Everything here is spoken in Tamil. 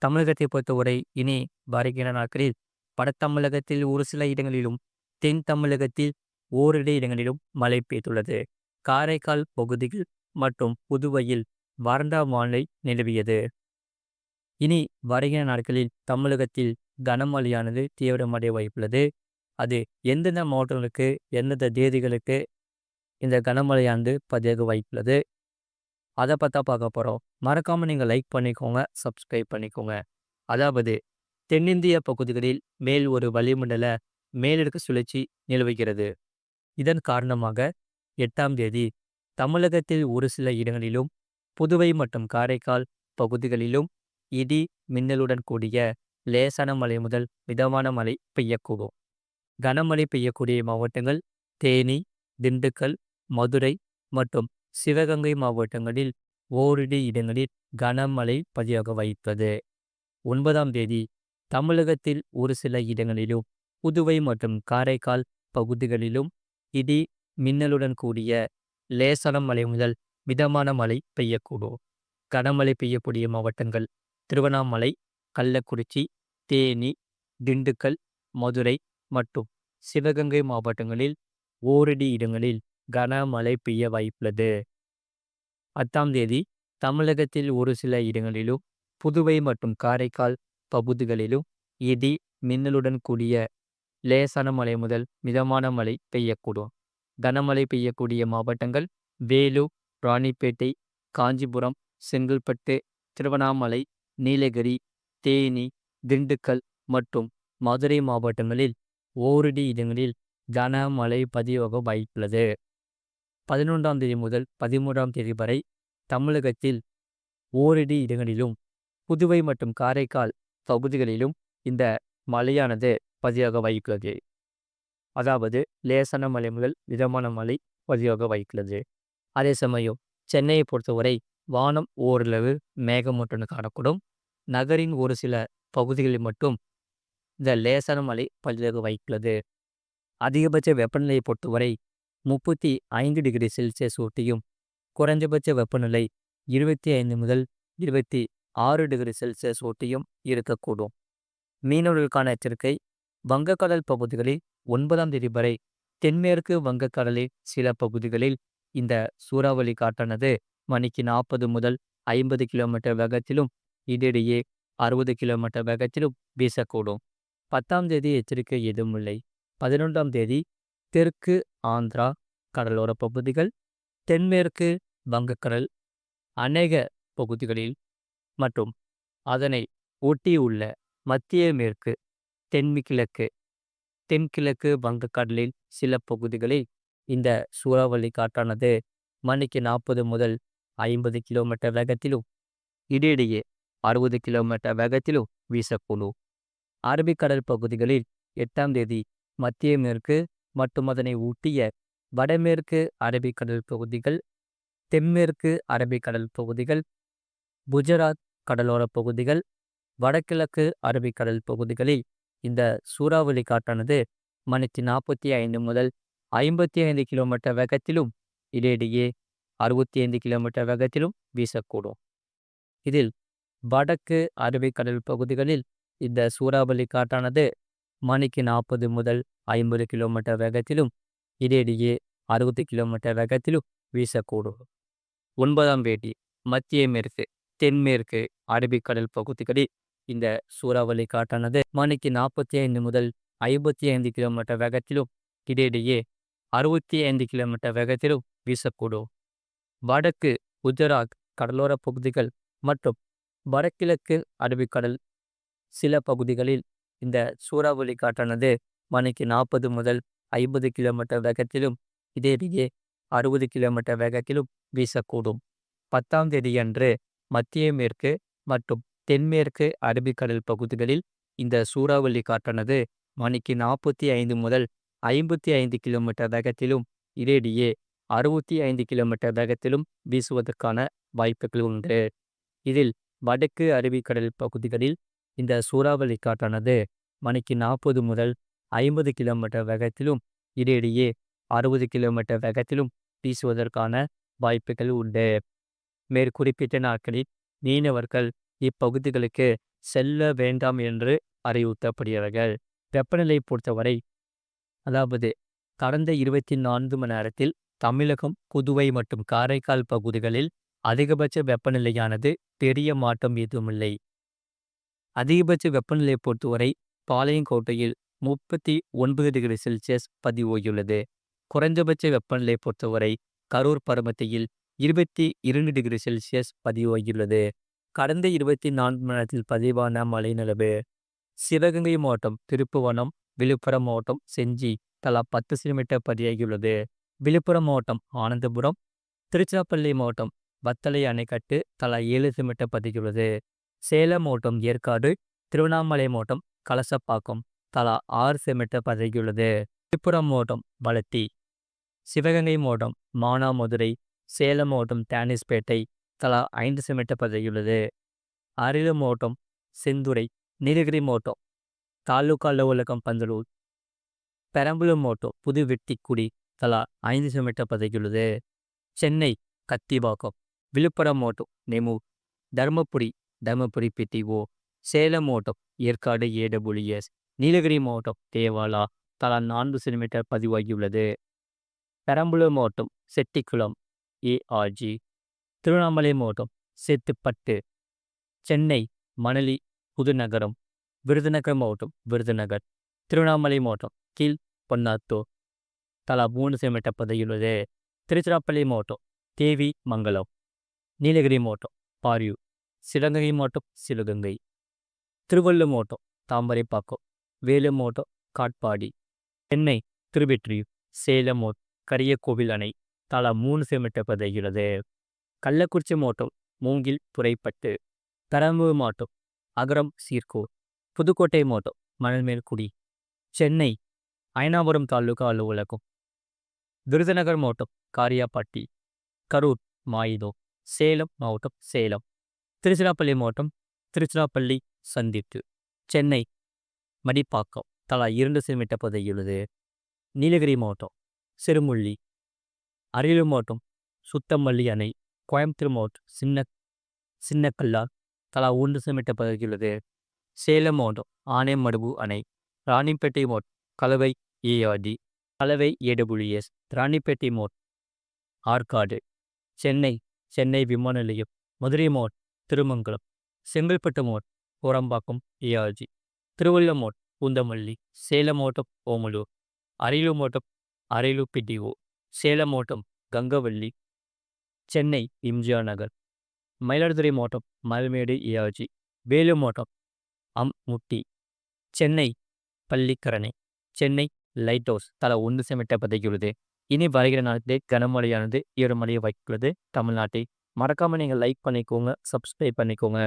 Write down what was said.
தமிழகத்தை பொறுத்தவரை இனி வருகிற நாட்களில் வட தமிழகத்தில் ஒரு சில இடங்களிலும், தென் தமிழகத்தில் ஓரிரு இடங்களிலும் மழை பெய்துள்ளது. காரைக்கால் பகுதிகள் மற்றும் புதுவையில் வறண்ட வானிலை நிலவியது. இனி வருகிற நாட்களில் தமிழகத்தில் கனமழையானது தீவிரமடைய வாய்ப்புள்ளது. அது எந்தெந்த மாவட்டங்களுக்கு, எந்தெந்த தேதிகளுக்கு இந்த கனமழையானது பதிவாக வாய்ப்புள்ளது, அதை பற்றி பார்க்க போகிறோம். மறக்காமல் நீங்கள் லைக் பண்ணிக்கோங்க, சப்ஸ்கிரைப் பண்ணிக்கோங்க. அதாவது தென்னிந்திய பகுதிகளில் மேல் ஒரு வளிமண்டல மேலடுக்கு சுழற்சி நிலவுகிறது. இதன் காரணமாக 8ஆம் தேதி தமிழகத்தில் ஒரு சில இடங்களிலும், புதுவை மற்றும் காரைக்கால் பகுதிகளிலும் இடி மின்னலுடன் கூடிய லேசான மழை முதல் மிதமான மழை பெய்யக்கூடும். கனமழை பெய்யக்கூடிய மாவட்டங்கள் தேனி, திண்டுக்கல், மதுரை மற்றும் சிவகங்கை மாவட்டங்களில் ஓரிரு இடங்களில் கனமழை பதிவாக வாய்ப்புள்ளது. 9ஆம் தேதி தமிழகத்தில் ஒரு சில இடங்களிலும், புதுவை மற்றும் காரைக்கால் பகுதிகளிலும் இடி மின்னலுடன் கூடிய லேசான மழை முதல் மிதமான மழை பெய்யக்கூடும். கனமழை பெய்யக்கூடிய மாவட்டங்கள் திருவண்ணாமலை, கள்ளக்குறிச்சி, தேனி, திண்டுக்கல், மதுரை மற்றும் சிவகங்கை மாவட்டங்களில் ஓரிரு இடங்களில் கனமழை பெய்ய வாய்ப்புள்ளது. 10ஆம் தேதி தமிழகத்தில் ஒரு சில இடங்களிலும், புதுவை மற்றும் காரைக்கால் பகுதிகளிலும் இடி மின்னலுடன் கூடிய லேசான மழை முதல் மிதமான மழை பெய்யக்கூடும். கனமழை பெய்யக்கூடிய மாவட்டங்கள் வேலூர், ராணிப்பேட்டை, காஞ்சிபுரம், செங்கல்பட்டு, திருவண்ணாமலை, நீலகிரி, தேனி, திண்டுக்கல் மற்றும் மதுரை மாவட்டங்களில் ஓரிரு இடங்களில் கனமழை பதிவாக வாய்ப்புள்ளது. 11ஆம் தேதி முதல் 13ஆம் தேதி வரை தமிழகத்தில் ஓரிரு இடங்களிலும், புதுவை மற்றும் காரைக்கால் பகுதிகளிலும் இந்த மழையானது பதிவாக வாய்ப்புள்ளது. அதாவது லேசான மழை முதல் மிதமான மழை பதிவாக வாய்ப்புள்ளது. அதே சமயம் சென்னையை பொறுத்தவரை வானம் ஓரளவு மேகமூட்டத்துடன் காணக்கூடும். நகரின் ஒரு சில பகுதிகளில் மட்டும் இந்த லேசான மழை பதிவாக வாய்ப்புள்ளது. அதிகபட்ச வெப்பநிலையை பொறுத்தவரை 35 டிகிரி செல்சியஸ் ஒட்டியும், குறைஞ்சபட்ச வெப்பநிலை 25 முதல் 26 டிகிரி செல்சியஸ் ஒட்டியும் இருக்கக்கூடும். மீனவர்களுக்கான எச்சரிக்கை: வங்கக்கடல் பகுதிகளில் 9ஆம் தேதி வரை தென்மேற்கு வங்கக்கடலில் சில பகுதிகளில் இந்த சூறாவளி காற்றானது மணிக்கு 40 முதல் 50 கிலோமீட்டர் வேகத்திலும், இடையிடையே 60 கிலோமீட்டர் வேகத்திலும் வீசக்கூடும். 10ஆம் தேதி எச்சரிக்கை எதுவும் இல்லை. 11ஆம் தேதி தெற்கு ஆந்திரா கடலோர பகுதிகள், தென்மேற்கு வங்கக்கடல் அநேக பகுதிகளில் மற்றும் அதனை ஒட்டியுள்ள மத்திய மேற்கு, தென்கிழக்கு வங்கக்கடலில் சில பகுதிகளில் இந்த சூறாவளி காற்றானது மணிக்கு 40 முதல் 50 கிலோமீட்டர் வேகத்திலும், இடையிடையே 60 கிலோமீட்டர் வேகத்திலும் வீசக்கூடும். அரபிக்கடல் பகுதிகளில் 8ஆம் தேதி மத்திய மேற்கு மற்றும் அதனை ஒட்டிய வடமேற்கு அரபிக்கடல் பகுதிகள், தென்மேற்கு அரபிக்கடல் பகுதிகள், குஜராத் கடலோர பகுதிகள், வடகிழக்கு அரபிக்கடல் பகுதிகளில் இந்த சூறாவளி காற்றானது மணிக்கு 45 முதல் 55 கிலோமீட்டர் வேகத்திலும், இடையிடையே 65 கிலோமீட்டர் வேகத்திலும் வீசக்கூடும். இதில் வடக்கு அரபிக்கடல் பகுதிகளில் இந்த சூறாவளி காற்றானது மணிக்கு 40 முதல் 50 கிலோமீட்டர் வேகத்திலும், இடையிடையே 60 கிலோமீட்டர் வேகத்திலும் வீசக்கூடும். 9ஆம் தேதி மத்திய மேற்கு, தென்மேற்கு அரபிக்கடல் பகுதிகளில் இந்த சூறாவளி காற்றானது மணிக்கு 45 முதல் 55 கிலோமீட்டர் வேகத்திலும், இடையிடையே 65 கிலோமீட்டர் வேகத்திலும் வீசக்கூடும். வடக்கு குஜராத் கடலோர பகுதிகள் மற்றும் வடகிழக்கு அரபிக்கடல் சில பகுதிகளில் இந்த சூறாவளி காற்றானது மணிக்கு 40 முதல் 50 கிலோமீட்டர் வேகத்திலும், இடையிடையே 60 கிலோமீட்டர் வேகத்திலும் வீசக்கூடும். 10ஆம் தேதி அன்று மத்திய மேற்கு மற்றும் தென்மேற்கு அரபிக்கடல் பகுதிகளில் இந்த சூறாவளி காற்றானது மணிக்கு 45 முதல் 55 கிலோமீட்டர் வேகத்திலும், இடையிடையே 65 கிலோமீட்டர் வேகத்திலும் வீசுவதற்கான வாய்ப்புகள் உண்டு. இதில் வடக்கு அரபிக்கடல் பகுதிகளில் இந்த சூறாவளி காற்றானது மணிக்கு 40 முதல் 50 கிலோமீட்டர் வேகத்திலும், இடையிடையே 60 கிலோமீட்டர் வேகத்திலும் வீசுவதற்கான வாய்ப்புகள் உண்டு. மேற்குறிப்பிட்ட நாட்களில் மீனவர்கள் இப்பகுதிகளுக்கு செல்ல வேண்டாம் என்று அறிவுறுத்தப்படுகிறார்கள். வெப்பநிலை பொறுத்தவரை, அதாவது கடந்த 24 மணி நேரத்தில் தமிழகம், புதுவை மற்றும் காரைக்கால் பகுதிகளில் அதிகபட்ச வெப்பநிலையானது பெரிய மாற்றம் எதுவுமில்லை. அதிகபட்ச வெப்பநிலையை பொறுத்தவரை பாளையங்கோட்டையில் 39°C பதிவாகியுள்ளது. குறைந்தபட்ச வெப்பநிலையை பொறுத்தவரை கரூர் பரமத்தியில் 22°C பதிவாகியுள்ளது. கடந்த 24 மணி நேரத்தில் பதிவான மழைநிலவு: சிவகங்கை மாவட்டம் திருப்புவனம், விழுப்புரம் மாவட்டம் செஞ்சி தலா 10 சென்டிமீட்டர் பதிவாகியுள்ளது. விழுப்புரம் மாவட்டம் ஆனந்தபுரம், திருச்சிராப்பள்ளி மாவட்டம் வத்தலை அணைக்கட்டு தலா 7 சென்டிமீட்டர் பதிவாகியுள்ளது. சேலம் மாவட்டம் ஏற்காடு, திருவண்ணாமலை மாவட்டம் கலசப்பாக்கம் தலா 6 சென்டிமீட்டர் பதிவாகியுள்ளது. விழுப்புரம் மாவட்டம் வளத்தி, சிவகங்கை மாவட்டம் மானாமதுரை, சேலம் மாவட்டம் தேனிஸ்பேட்டை தலா 5 சென்டிமீட்டர் பதிவாகியுள்ளது. அரியலூர் மாவட்டம் செந்துறை, நீலகிரி மாவட்டம் தாலுகா அலுவலகம் பந்தலூர், பெரம்பலூர் மாவட்டம் புதுவெட்டிக்குடி தலா 5 சென்டிமீட்டர் பதிவாகியுள்ளது. சென்னை கத்திவாக்கம், விழுப்புரம் மாவட்டம் நெமூர், தருமபுரி பிடிஓ, சேலம் மாவட்டம் ஏற்காடு AWS, நீலகிரி மாவட்டம் தேவாலா தலா 4 சென்டிமீட்டர் பதிவாகியுள்ளது. பெரம்பலூர் மாவட்டம் செட்டிக்குளம் ARG, திருவண்ணாமலை மாவட்டம் சேத்துப்பட்டு, சென்னை மணலி புதுநகரம், விருதுநகர் மாவட்டம் விருதுநகர், திருவண்ணாமலை மாவட்டம் கீழ் பொன்னாத்தூர் தலா 3 சென்டிமீட்டர் பதிவாகியுள்ளது. திருச்சிராப்பள்ளி மாவட்டம் தேவி மங்கலம், நீலகிரி மாவட்டம் பாரியூர், சிவகங்கை மாவட்டம் சிவகங்கை, திருவள்ளூர் மாவட்டம் தாமரைப்பாக்கம், வேலூர் மாவட்டம் காட்பாடி, சென்னை திருவெற்றியூர், சேலம் மாவட்டம் கரியக்கோவில் அணை தலா 3 சென்டிமீட்டர் பதிவாகியுள்ளது. கள்ளக்குறிச்சி மாவட்டம் மூங்கில் துறைப்பட்டு, பெரம்பலூர் மாவட்டம் அகரம் சீர்கூர், புதுக்கோட்டை மாவட்டம் மணல்மேல்குடி, சென்னை அயனாபுரம் தாலுகா அலுவலகம், விருதுநகர் மாவட்டம் காரியாபட்டி, கரூர் மாயிதோ, சேலம் மாவட்டம் சேலம், திருச்சிராப்பள்ளி மாவட்டம் திருச்சிராப்பள்ளி சந்திப்பு, சென்னை மடிப்பாக்கம் தலா 2 சென்டிமீட்டர் பதிவாகியுள்ளது. நீலகிரி மாவட்டம் சிறுமுள்ளி, அரியலூர் மாவட்டம் சுத்தமல்லி அணை, கோயம்புத்தூர் மாவட்டம் சின்னக்கல்லார் தலா 1 சென்டிமீட்டர் பதிவாகியுள்ளது. சேலம் மாவட்டம் ஆனைமடுவு அணை, ராணிப்பேட்டை மாவட்டம் கலவை ARD, கலவை AWS, ராணிப்பேட்டை மாவட்டம் ஆற்காடு, சென்னை விமான நிலையம், மதுரை மாவட்டம் திருமங்கலம், செங்கல்பட்டு மாவட்டம் கோரம்பாக்கம் ARG, திருவள்ளூர் மாவட்டம் பூந்தமல்லி, சேலம் மாவட்டம் ஓமலூர், அரியலூர் மாவட்டம் அரியலூர் பிடிஓ, சேலம் மாவட்டம் கங்கவள்ளி, சென்னை எம்ஜிஆர் நகர், மயிலாடுதுறை மாவட்டம் மலமேடு ARG, வேலூர் மாவட்டம் முட்டி, சென்னை பள்ளிக்கரணை, சென்னை லைட் ஹவுஸ் தலா 1 சென்டிமீட்டர் பதிவாகியுள்ளது. இனி வருகிற நாட்களில் கனமழையானது ஈரமழைய வாய்ப்புள்ளது தமிழ்நாட்டை. மறக்காமல் நீங்கள் லைக் பண்ணிக்கோங்க, சப்ஸ்கிரைப் பண்ணிக்கோங்க.